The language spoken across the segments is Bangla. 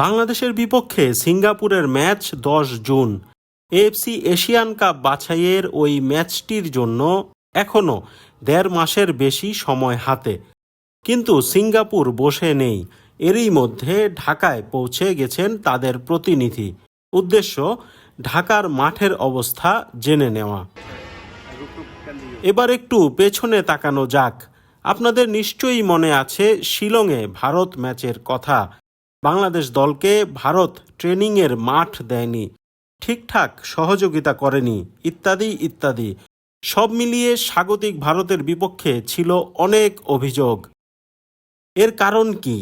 বাংলাদেশের বিপক্ষে সিঙ্গাপুরের match ১০ June. AFC Asian cup বাছাইয়ের ওই ম্যাচটির জন্য এখনও ১.৫ মাসের বেশি সময় হাতে। কিন্তু সিঙ্গাপুর বসে নেই। এরই মধ্যে ঢাকায় পৌঁছে গেছেন তাদের প্রতিনিধি। উদ্দেশ্য ঢাকার মাঠের অবস্থা জেনে নেওয়া। এবার একটু পেছনে তাকানো যাক। আপনাদের নিশ্চয়ই মনে আছে শিলংয়ে ভারত ম্যাচের কথা। বাংলাদেশ দলকে ভারত ট্রেনিংয়ের মাঠ দেয়নি, ঠিকঠাক সহযোগিতা করেনি, ইত্যাদি ইত্যাদি। সব মিলিয়ে স্বাগতিক ভারতের বিপক্ষে ছিল অনেক অভিযোগ। এর কারণ কি?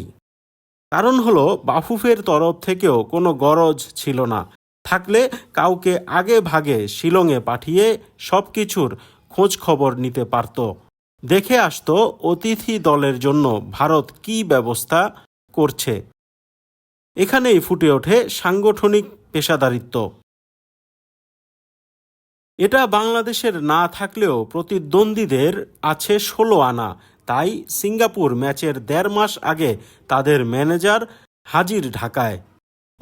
কারণ হলো বাফুফের তরফ থেকেও কোনো গরজ ছিল না। থাকলে কাউকে আগে ভাগে শিলংয়ে পাঠিয়ে সব কিছুর খোঁজ খবর নিতে পারত। দেখে আসতো অতিথি দলের জন্য ভারত কী ব্যবস্থা করছে। এখানেই ফুটে ওঠে সাংগঠনিক পেশাদারিত্ব। এটা বাংলাদেশের না থাকলেও প্রতিদ্বন্দ্বীদের আছে ১৬ আনা। তাই সিঙ্গাপুর ম্যাচের ১.৫ মাস আগে তাদের ম্যানেজার হাজির ঢাকায়।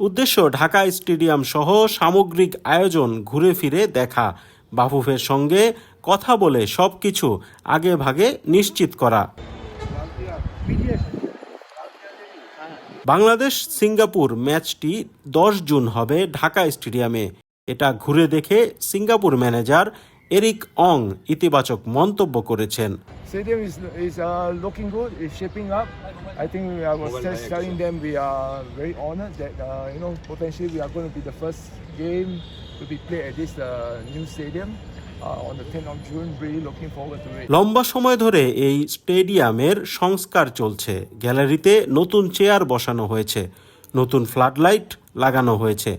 উদ্দেশ্য ঢাকা স্টেডিয়াম সহ সামগ্রিক আয়োজন ঘুরে ফিরে দেখা, বাফুফের সঙ্গে কথা বলে সবকিছু আগে ভাগে নিশ্চিত করা। বাংলাদেশ সিঙ্গাপুর ম্যাচটি ১০ জুন হবে ঢাকা স্টেডিয়ামে। এটা ঘুরে দেখে সিঙ্গাপুর ম্যানেজার এরিক অং ইতিবাচক মন্তব্য করেছেন। Stadium is looking good. It's shaping up. I think I was just telling them we are very honored that potentially we are going to be the first game to be played at this new stadium on the 10th of June. Really looking forward to it. লম্বা সময় ধরে এই স্টেডিয়ামের সংস্কার চলছে। গ্যালারিতে নতুন চেয়ার বসানো হয়েছে, নতুন ফ্লাডলাইট লাগানো হয়েছে।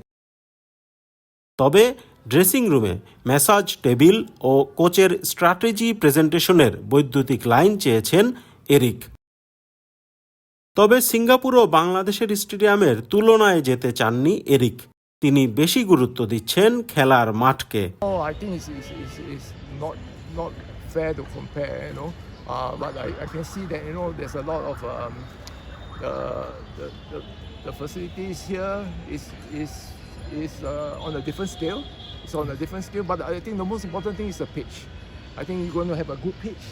তবে ড্রেসিং রুমে ম্যাসাজ টেবিল ও কোচের স্ট্র্যাটেজি প্রেজেন্টেশনের বৈদ্যুতিক লাইন চেয়েছেন এরিক। তবে সিঙ্গাপুর ও বাংলাদেশের স্টেডিয়ামের তুলনায় যেতে চাননি এরিক। তিনি বেশি গুরুত্ব দিচ্ছেন খেলার মাঠকে। I think it's not fair to compare, but I can see that there's a lot of the facilities here is on a different scale. It's on a different scale, but I think the most important thing is the pitch. I think you're going to have a good pitch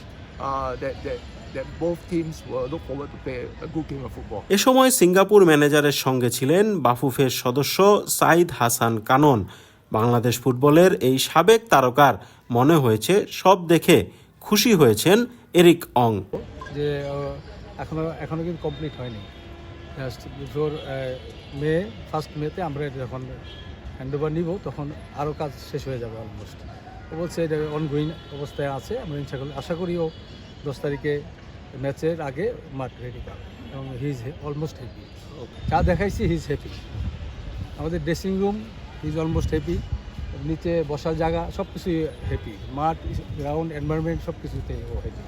that both teams will look forward to play a good game of football. এ সময় সিঙ্গাপুর ম্যানেজারের সঙ্গে ছিলেন বাফুফের সদস্য সাইদ হাসান কানন। বাংলাদেশ ফুটবলের এই সাবেক তারকার মনে হয়েছে সব দেখে খুশি হয়েছেন এরিক অং। যে এখনো কিন্তু কমপ্লিট হয়নি। জাস্ট বিফোর ফার্স্ট মেতে আমরা যখন হ্যান্ডওভার নিব তখন আরও কাজ শেষ হয়ে যাবে অলমোস্ট। ও বলছে এটা অনগোয়িং অবস্থায় আছে। আমরা আশা করিও 10 তারিখে ম্যাচের আগে মাঠ রেডি করবে এবং হি ইজ অলমোস্ট হ্যাপি। যা দেখাইছি হি ইজ হ্যাপি। আমাদের dressing room he is almost happy. নিচে বসার জায়গা সব কিছুই হ্যাপি। মাঠ, গ্রাউন্ড, এনভায়রনমেন্ট সব কিছুতেই ও হ্যাপি।